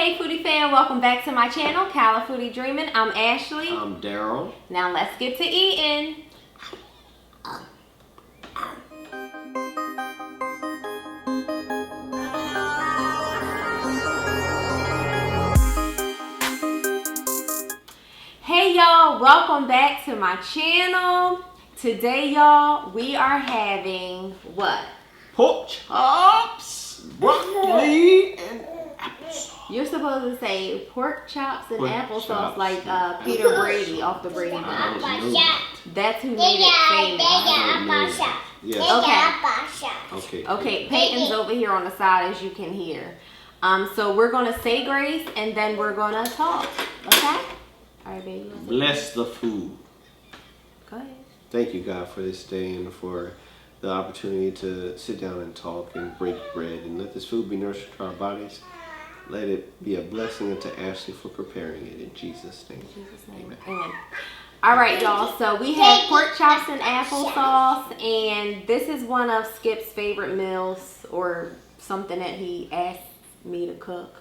Hey foodie fan, welcome back to my channel, Califoodie Dreamin. I'm Ashley. I'm Daryl. Now let's get to eating. Hey y'all, welcome back to my channel. Today y'all, we are having what? Pork chops, broccoli, and applesauce. You're supposed to say pork chops and Pork applesauce chops. like Peter Brady off the Brady Bunch. I don't know that. That's who made it famous. Yes. Okay. Okay. Okay, Peyton's over here on the side, as you can hear. So we're gonna say grace and then we're gonna talk. Okay? All right, baby. Bless the food. Go ahead. Thank you, God, for this day and for the opportunity to sit down and talk and break bread and let this food be nourished to our bodies. Let it be a blessing unto Ashley for preparing it in Jesus' name. In Jesus' name. Amen. Amen. All right, y'all. So we have pork chops and applesauce, and this is one of Skip's favorite meals, or something that he asked me to cook.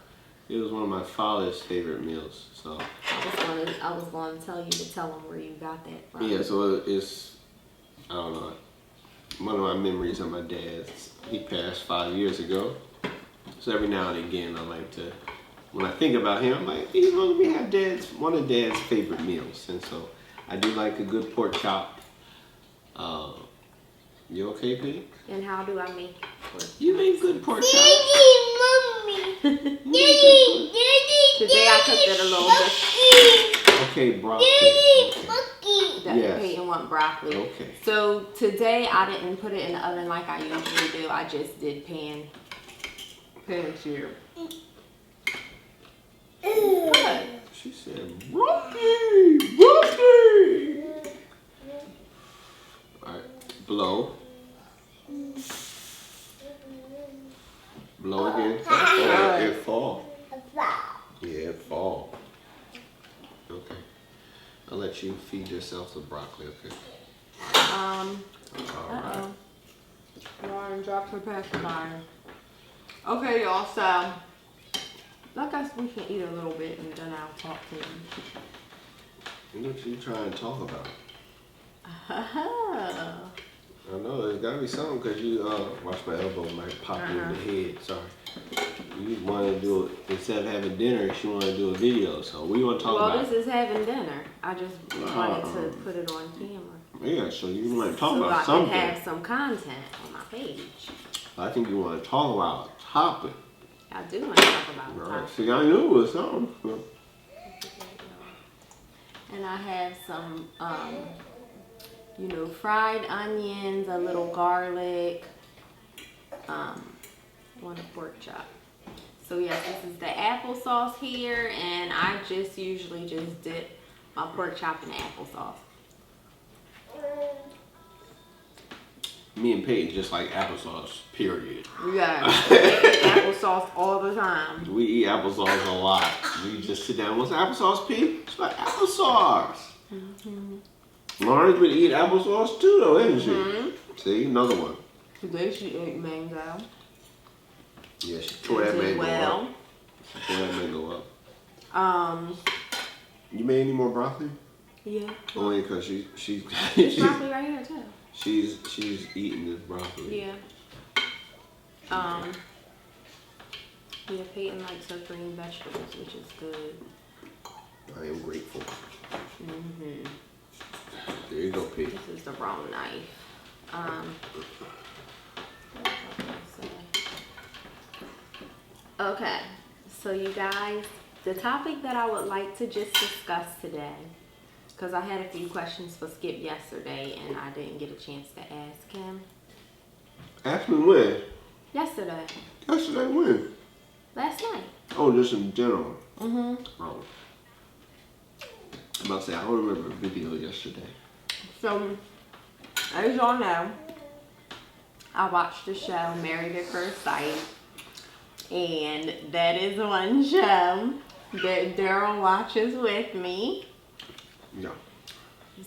It was one of my father's favorite meals. So I was going to tell you to tell him where you got that from. yeah, so it's, I don't know, one of my memories of my dad's. He passed 5 years ago. So every now and again, I like to, when I think about him, I'm like, he's going to be one of Dad's favorite meals. And so I do like a good pork chop. You okay, Pete? And how do I make pork chops? You make good pork chops. Today I cooked it a little bit. Okay, broccoli. Okay. That Yes. Peyton want broccoli. Okay. So today I didn't put it in the oven like I usually do. I just did pan sear. What? She said, broccoli, broccoli. All right, blow. Blow again. Oh, it fall. Yeah, it fall. Okay. I'll let you feed yourself the broccoli, okay? All right. Lauren dropped her pacifier. Okay, y'all, so I guess we can eat a little bit and then I'll talk to you. What you trying to talk about? Oh. I know, there's got to be something because you, watch my elbow might pop you in the head, sorry. You want to do it, instead of having dinner, she want to do a video, so we want to talk about. Well, this is having dinner. I just wanted to put it on camera. Yeah, so you want to talk so about I something. can have some content on my page. I think you want to talk about a topic. I do want to talk about All the right, topic. see, I knew it was something. And I have some, you know, fried onions, a little garlic, one pork chop. So yes, this is the applesauce here, and I just usually just dip my pork chop in applesauce. Me and Peyton just like applesauce, period. Yeah, applesauce all the time. We eat applesauce a lot. We just sit down, what's applesauce, Pete? It's like applesauce. Lauren's been eating applesauce too, though, isn't she? See, another one. Today she ate mango. Yeah, she tore that mango up. She tore that mango up. You made any more broccoli? Yeah. Only because she's There's broccoli right here too. she's eating this broccoli. Yeah. Yeah, Peyton likes her green vegetables, which is good. I am grateful. Mm-hmm. There you go, Pete. This is the wrong knife. Okay, so you guys, the topic that I would like to just discuss today, because I had a few questions for Skip yesterday and I didn't get a chance to ask him. Ask me when. Yesterday. Yesterday when? Last night. Oh, just in general. Mm-hmm. Oh. I'm about to say, I don't remember a video yesterday. So, as y'all know, I watched the show Married at First Sight, and that is one show that Daryl watches with me. No.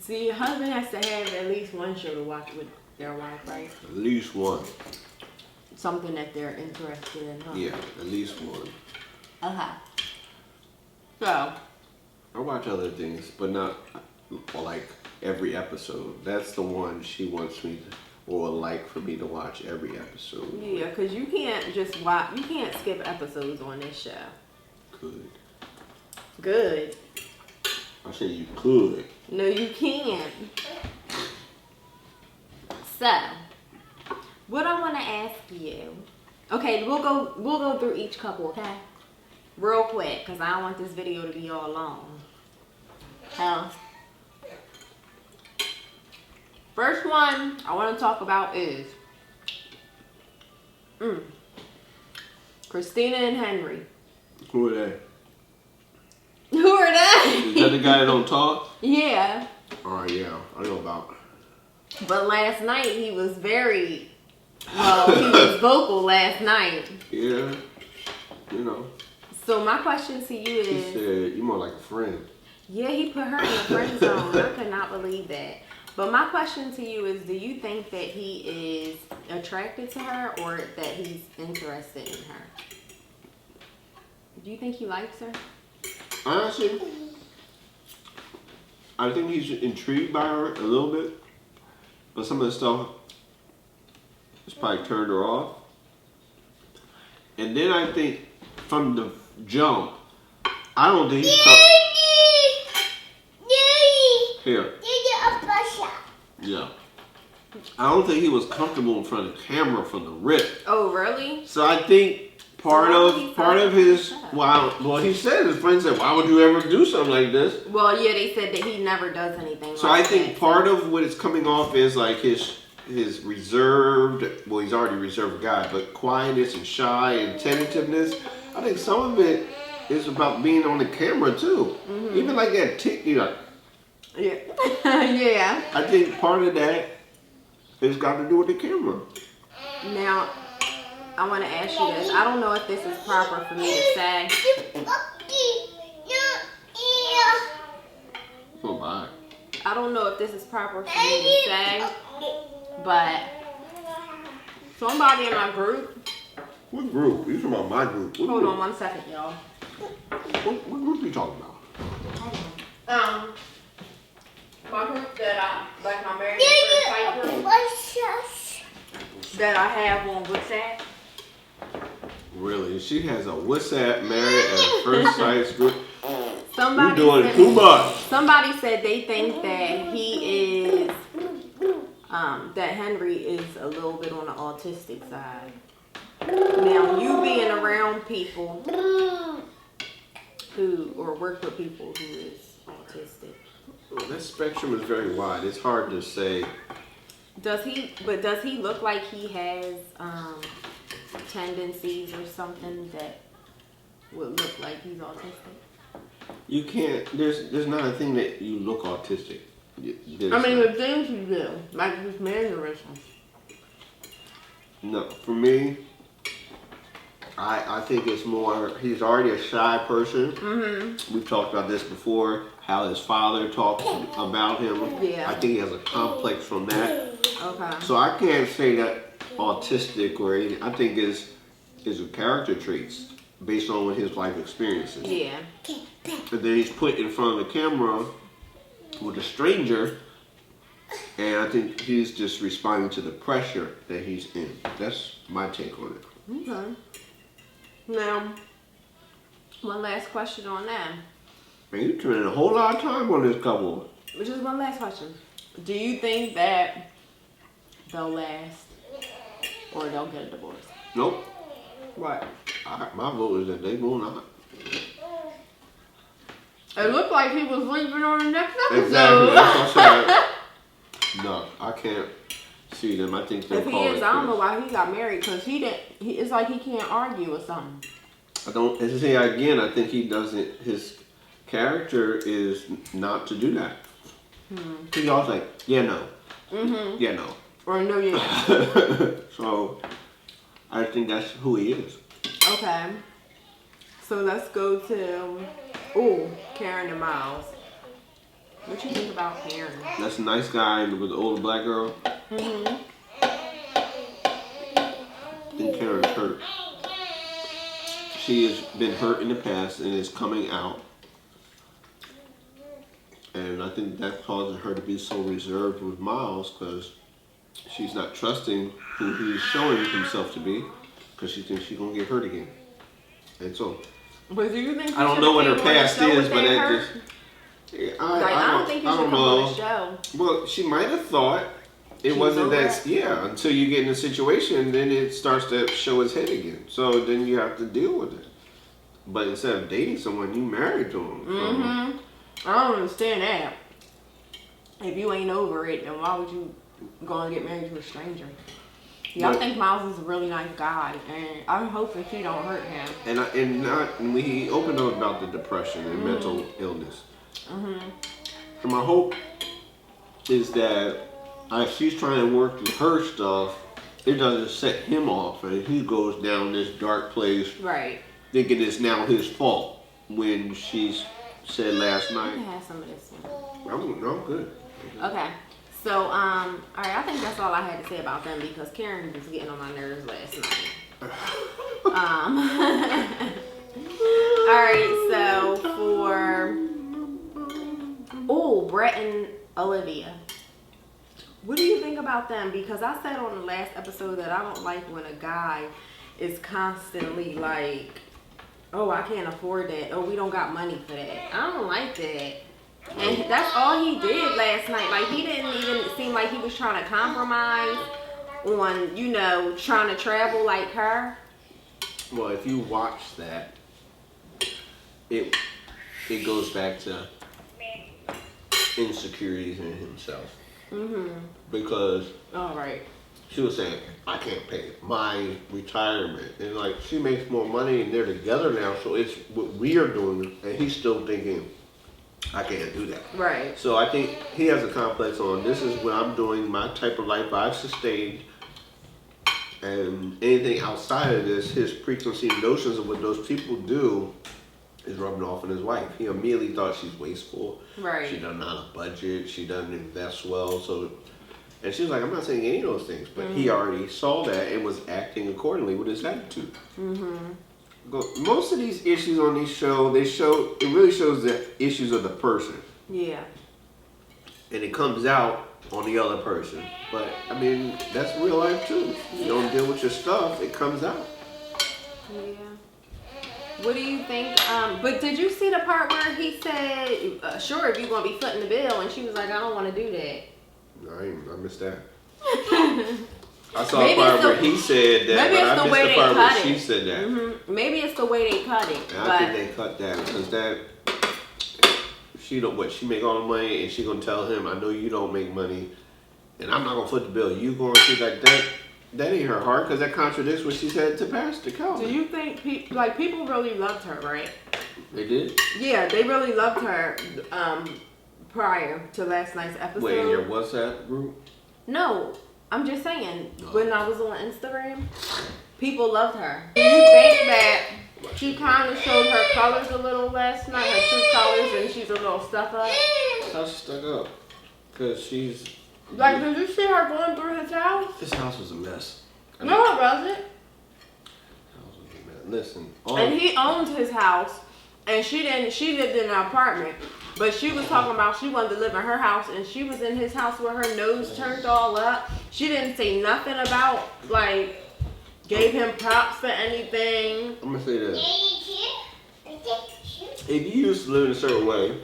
See, your husband has to have at least one show to watch with their wife, right? At least one. Something that they're interested in, huh? Yeah, at least one. Okay. So, I watch other things, but not like every episode. That's the one she wants me to, or would like for me to watch every episode. yeah, because you can't just watch, you can't skip episodes on this show. Could. Good. I said you could. No, you can't. So, what I want to ask you. Okay, we'll go through each couple, okay? Real quick, because I don't want this video to be all long. First one I want to talk about is Christina and Henry. Who are they? Who are they? Is that the guy that don't talk? Yeah. Oh yeah, I know about. But last night he was very, well, he was vocal last night. Yeah, you know. So my question to you He is, said you more like a friend. yeah, he put her in the friend zone. I could not believe that. But my question to you is, do you think that he is attracted to her or that he's interested in her? Do you think he likes her? Honestly, I think he's intrigued by her a little bit, but some of the stuff has probably turned her off. And then I think from the jump, I don't think he's here. Yeah. I don't think he was comfortable in front of the camera from the rip. Oh, really? So I think part of his well, he said, his friend said, why would you ever do something like this? Well, yeah, they said that he never does anything. So like I think that, part of what is coming off is like his reserved, well, he's already a reserved guy, but quietness and shy and tentativeness. I think some of it is about being on the camera too. Mm-hmm. Even like that TikTok. Yeah. Yeah. I think part of that has got to do with the camera. Now, I want to ask you this. I don't know if this is proper for me to say. Oh my. I don't know if this is proper for me to say, but somebody in my group. What group? You talking about my group? What Hold group? on 1 second, y'all. What group are you talking about? My group that my married at first sight group that I have on WhatsApp. Really? She has a WhatsApp married at first sight group. Somebody You're doing too much. Somebody said they think that he is, that Henry is a little bit on the autistic side. Now, you being around people who, or work with people who is autistic. Well, that spectrum is very wide. It's hard to say. Does he look like he has tendencies or something that would look like he's autistic? You can't. There's not a thing that you look autistic. The things you do, like this mannerisms. No, for me, I think it's more. He's already a shy person. Mm-hmm. We've talked about this before. How his father talks about him. Yeah. I think he has a complex from that. Okay. So I can't say that autistic or anything. I think is a character traits based on what his life experiences. Yeah. But then he's put in front of the camera with a stranger, and I think he's just responding to the pressure that he's in. That's my take on it. Okay. Now, one last question on that. Man, you're spending a whole lot of time on this couple. Just one last question. Do you think that they'll last or they'll get a divorce? Nope. What? My vote is that they will not. It looked like he was leaving on the next episode. Exactly. That's what I said. No, I can't see them. I think they'll if he call is, it I don't know quits. why he got married, because it's like he can't argue or something. I don't. As I say again, I think he doesn't. His character is not to do that. He's always like, yeah, no. Mm-hmm. Yeah, no. Or no, yeah. So, I think that's who he is. Okay. So let's go to, Karen and Miles. What you think about Karen? That's a nice guy with the older black girl. Mm-hmm. I think Karen's hurt. She has been hurt in the past and is coming out And I think that causes her to be so reserved with Miles because she's not trusting who he's showing himself to be because she thinks she's going to get hurt again. And so, But do you think I don't know what her past is, but that hurt? just... I don't think you should come on the show. Well, she might have thought it wasn't that... Yeah, until you get in a situation, then it starts to show its head again. So then you have to deal with it. But instead of dating someone, you married to him. Mm-hmm. I don't understand that. If you ain't over it, then why would you go and get married to a stranger? Yeah, I think Miles is a really nice guy, and I'm hoping she don't hurt him. And we opened up about the depression and mental illness. So my hope is that if she's trying to work through her stuff, it doesn't set him off, and he goes down this dark place, right? Thinking it's now his fault when she's said last night. I can have some of this one. I'm good. Okay. So, all right, I think that's all I had to say about them because Karen was getting on my nerves last night. All right, so for Brett and Olivia. What do you think about them? Because I said on the last episode that I don't like when a guy is constantly like, oh, I can't afford that. Oh, we don't got money for that. I don't like that. And that's all he did last night. Like, he didn't even seem like he was trying to compromise on, you know, trying to travel like her. Well, if you watch that, it goes back to insecurities in himself. Because she was saying, I can't pay my retirement. And like, she makes more money and they're together now, so it's what we are doing. And he's still thinking, I can't do that. Right. So I think he has a complex on, this is what I'm doing, my type of life I've sustained. And anything outside of this, his preconceived notions of what those people do is rubbing off on his wife. He immediately thought she's wasteful. Right. She doesn't know how to budget. She doesn't invest well. So, and she was like, I'm not saying any of those things. But he already saw that and was acting accordingly with his attitude. Most of these issues on these shows, it really shows the issues of the person. Yeah. And it comes out on the other person. But, I mean, that's real life too. You don't deal with your stuff, it comes out. Yeah. What do you think? But did you see the part where he said, sure, if you're going to be footing the bill, and she was like, I don't want to do that. No, I missed that. I saw a part where he said that, maybe but it's I the way missed the they part cut where it. she said that. Maybe it's the way they cut it. And I think they cut that because that she make all the money and she gonna tell him, I know you don't make money, and I'm not gonna foot the bill. You going to like that? That ain't her heart because that contradicts what she said to Pastor Calvin. Do you think people really loved her, right? They did? Yeah, they really loved her prior to last night's episode. Wait, in your WhatsApp group? No, I'm just saying, when I was on Instagram, people loved her. Do you think that she kind of showed her colors a little last night, her true colors, and she's a little stuck up? How's she stuck up? Because she's... Like, did you see her going through his house? His house was a mess. No, it wasn't. Listen. And he owned his house, and she lived in an apartment. But she was talking about she wanted to live in her house, and she was in his house with her nose turned all up. She didn't say nothing about, like, gave him props for anything. I'm going to say this. If you used to live in a certain way,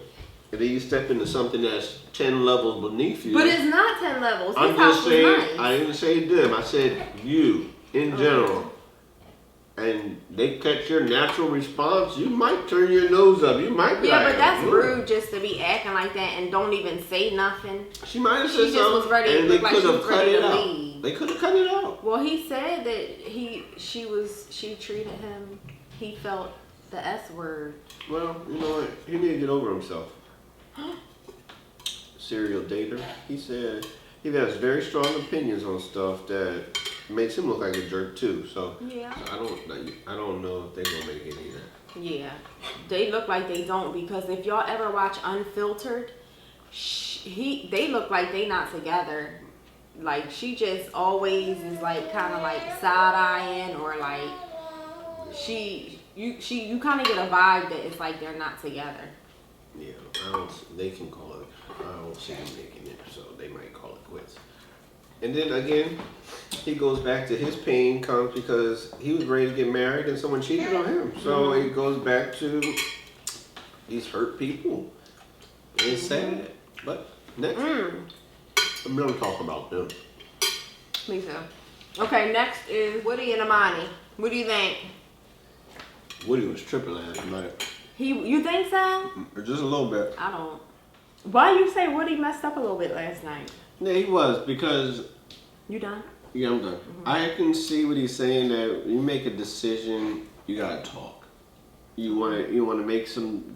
and then you step into something that's 10 levels beneath you. But it's not 10 levels. I'm just saying, I didn't say them. I said you, in general. And they catch your natural response, you might turn your nose up. You might be yeah, but that's rude just to be acting like that and don't even say nothing. She might have said something, was ready, and they could have cut it out. Leave. They could have cut it out. Well, he said that she treated him, he felt the S word. Well, you know what? He need to get over himself. Serial dater. He said he has very strong opinions on stuff that makes him look like a jerk too. So yeah, I don't know if they're gonna make it either. Yeah, they look like they don't, because if y'all ever watch Unfiltered, they look like they not together. Like, she just always is like kind of like side eyeing, or like you kind of get a vibe that it's like they're not together. Yeah, I don't. They can call it. I don't see him making it, so they might call it quits. And then again, he goes back to his pain comes because he was ready to get married and someone cheated on him. So it goes back to these hurt people. It's sad, but next, I'm gonna talk about them. Me too. Okay, next is Woody and Amani. What do you think? Woody was tripping last night. You think so? Just a little bit. I don't. Why you say Woody messed up a little bit last night? Yeah, he was because. You done? Yeah, I'm done. I can see what he's saying that you make a decision, you gotta talk. You wanna make some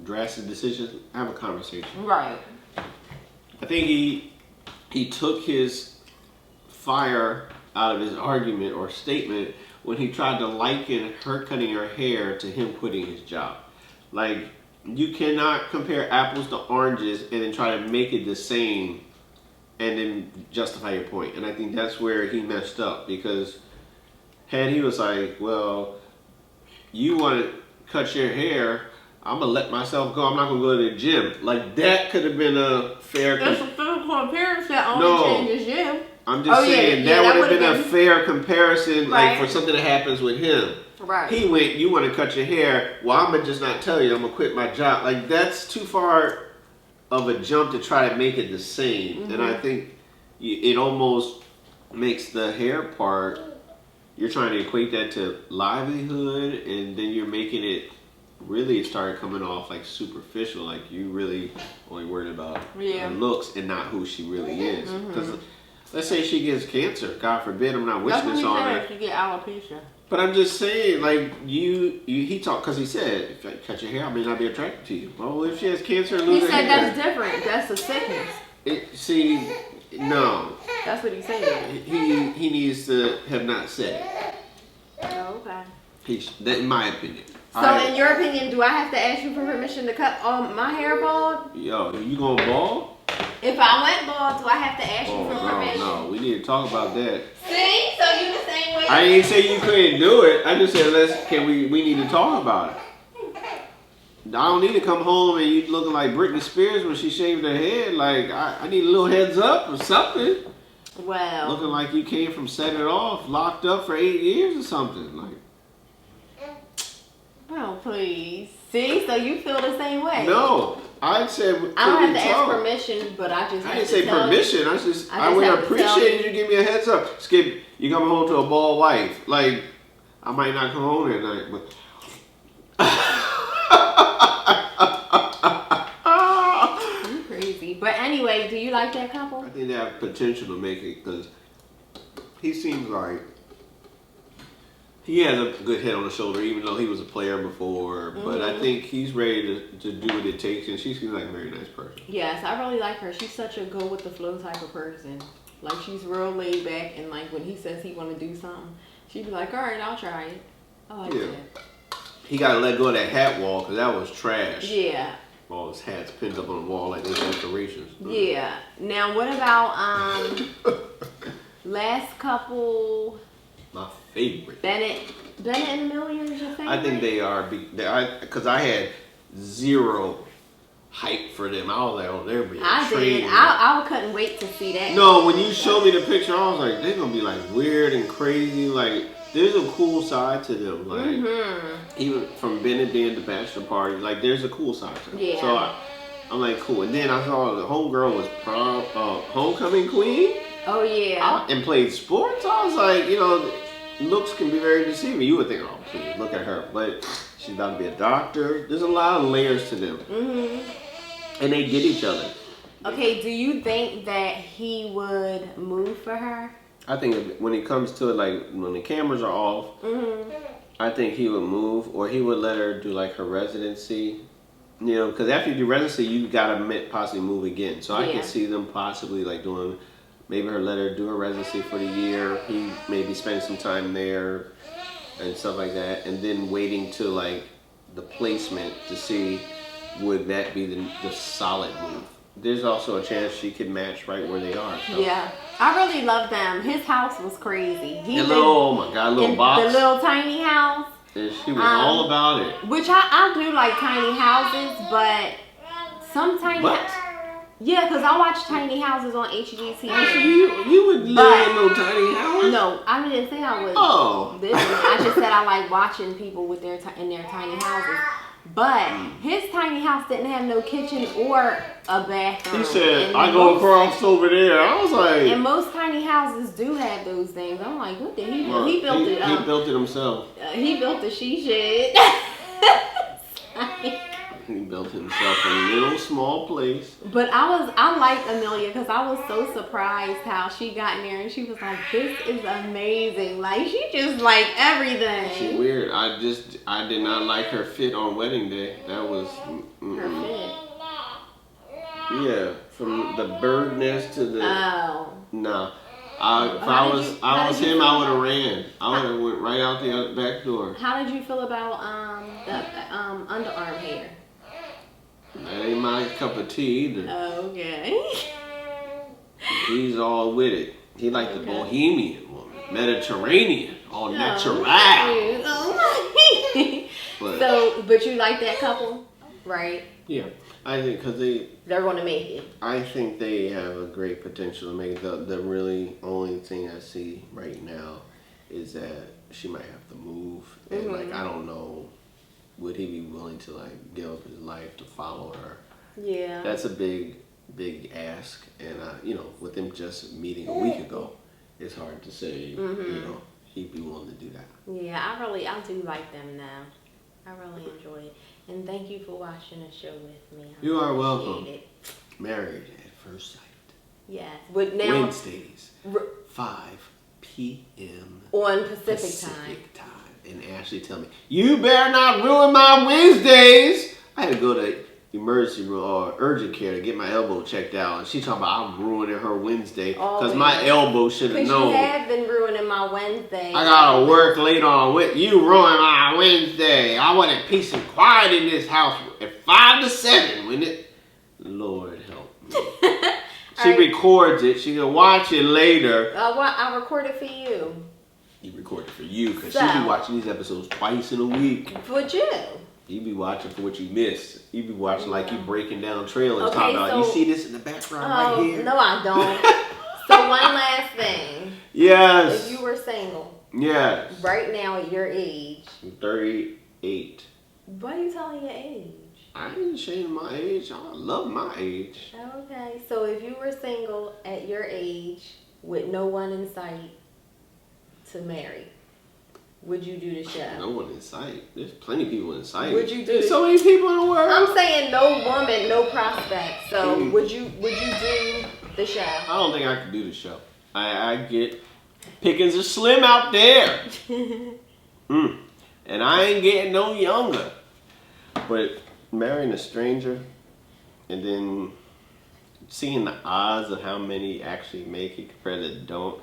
drastic decisions, have a conversation. Right. I think he took his fire out of his argument or statement when he tried to liken her cutting her hair to him quitting his job. Like, you cannot compare apples to oranges and then try to make it the same and then justify your point. And I think that's where he messed up, because had he was like, well, you want to cut your hair, I'm going to let myself go. I'm not going to go to the gym. Like, that could have been a fair... There's a physical appearance that only changes you. I'm just saying that would have been a fair comparison, like for something that happens with him. Right. He went, you want to cut your hair, well, I'm going to just not tell you, I'm going to quit my job. Like, that's too far of a jump to try to make it the same. And I think it almost makes the hair part, you're trying to equate that to livelihood, and then you're making it really start coming off like superficial, like you really only worried about her looks and not who she really is. Because let's say she gets cancer, God forbid, I'm not wishing this on her. You get alopecia. But I'm just saying, like, he talked, because he said, if I cut your hair, I may not be attracted to you. Well, if she has cancer and loses her hair. He said that's different. That's a sickness. No. That's what he said. He needs to have not said it. Oh, okay. That, in my opinion. So, in your opinion, do I have to ask you for permission to cut my hair bald? Yo, you going bald? If I went bald, do I have to ask you for permission? No, we need to talk about that. See? So you the same way? I ain't say you couldn't do it. I just said we need to talk about it. I don't need to come home and you looking like Britney Spears when she shaved her head. Like, I need a little heads up or something. Well. Looking like you came from setting it off, locked up for 8 years or something. Like. Oh, please. See? So you feel the same way? No. I said I don't have to ask permission, but I just I didn't say permission. I would appreciate you give me a heads up. Skip, you coming home to a bald wife. Like, I might not come home that night, but you're crazy. But anyway, do you like that couple? I think they have potential to make it, because he seems like he has a good head on the shoulder, even though he was a player before. But I think he's ready to do what it takes, and she seems like a very nice person. Yes, I really like her. She's such a go with the flow type of person. Like, she's real laid back, and like when he says he want to do something, she'd be like, all right, I'll try it. I like that. He got to let go of that hat wall, because that was trash. Yeah. All his hats pinned up on the wall like those decorations. Yeah. Now, what about last couple? My favorite. Bennett and Amelia is your favorite? I think they are, because I had zero hype for them. I was like, oh, they're being trained. I couldn't wait to see that. No, when you showed me the picture, I was like, they're going to be like weird and crazy. Like, there's a cool side to them. Like, even from Bennett being the bachelor party, like, there's a cool side to them. Yeah. So I'm like, cool. And then I saw the homegirl was homecoming queen. Oh, yeah. And played sports. I was like, looks can be very deceiving. You would think, oh, please, look at her. But she's about to be a doctor. There's a lot of layers to them. And they get each other. Okay, do you think that he would move for her? I think when it comes to it, like, when the cameras are off, I think he would move, or he would let her do, like, her residency. Because after you do residency, you got to possibly move again. So I can see them possibly, like, doing... Maybe let her do her residency for the year. He maybe spend some time there and stuff like that. And then waiting till like the placement to see would that be the solid move. There's also a chance she could match right where they are. So. Yeah. I really love them. His house was crazy. Oh my God, little box. The little tiny house. And she was all about it. Which I do like tiny houses, but some tiny yeah, because I watch tiny houses on HGTV. You would live in no tiny house? No, I didn't say I would. Oh. I just said I like watching people with in their tiny houses. But his tiny house didn't have no kitchen or a bathroom. He said, I go across over there. I was like... And most tiny houses do have those things. I'm like, what did he do? He built it. He built it himself. He built the she shed. He built himself a little small place. But I liked Amelia because I was so surprised how she got in there and she was like, this is amazing. Like, she just like everything. She's weird. I did not like her fit on wedding day. That was... Her fit? Yeah, from the bird nest to the... Oh. Nah. If I was him, I would have ran. I would have went right out the back door. How did you feel about the underarm hair? That ain't my cup of tea either. Okay. He's all with it. He like the bohemian woman, Mediterranean, all natural. But you like that couple, right? Yeah, I think because they're going to make it. I think they have a great potential to make it. The really only thing I see right now is that she might have to move, and like I don't know. Would he be willing to like give up his life to follow her? Yeah. That's a big ask. And, with them just meeting a week ago, it's hard to say, he'd be willing to do that. Yeah, I do like them now. I really enjoy it. And thank you for watching the show with me. You are welcome. Married at First Sight. Yes. But now, Wednesdays, 5 p.m. on Pacific time. And Ashley tell me, you better not ruin my Wednesdays. I had to go to emergency room or urgent care to get my elbow checked out. And she talking about I'm ruining her Wednesday because my elbow should have known. You have been ruining my Wednesday. I gotta work late on you ruined my Wednesday. I wanted peace and quiet in this house at 5 to 7, wouldn't it? Lord help me. She records it. She can watch it later. I record it for you. He recorded for you because she be watching these episodes twice in a week. For you. You be watching for what you missed. You be watching like you breaking down trailers. Talking about, you see this in the background right here? No, I don't. So one last thing. Yes. If you were single. Yes. Right now at your age. I'm 38. Why are you telling your age? I ain't ashamed of my age. I love my age. Okay. So if you were single at your age with no one in sight to marry, would you do the show? No one in sight. There's plenty of people in sight. Would you do There's so many people in the world. I'm saying no woman, no prospect. So would you do the show? I don't think I could do the show. I get pickings are slim out there. And I ain't getting no younger. But marrying a stranger and then seeing the odds of how many actually make it compared to don't,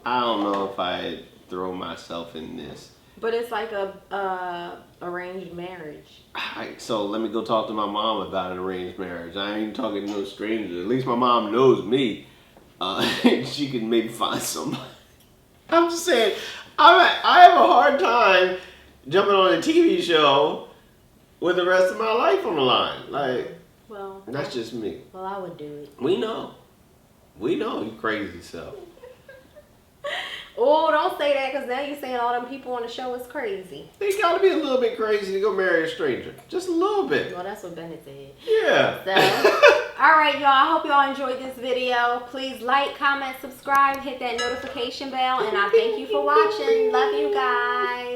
I don't know if I'd throw myself in this. But it's like a arranged marriage. So let me go talk to my mom about an arranged marriage. I ain't talking to no strangers. At least my mom knows me. She can maybe find somebody. I'm just saying, I have a hard time jumping on a TV show with the rest of my life on the line. Like, well, that's just me. Well, I would do it. We know, you crazy self. Oh, don't say that, because now you're saying all them people on the show is crazy. They gotta be a little bit crazy to go marry a stranger. Just a little bit. Well, that's what Bennett said. Yeah. So, alright, y'all. I hope y'all enjoyed this video. Please like, comment, subscribe, hit that notification bell, and I thank you for watching. Love you guys.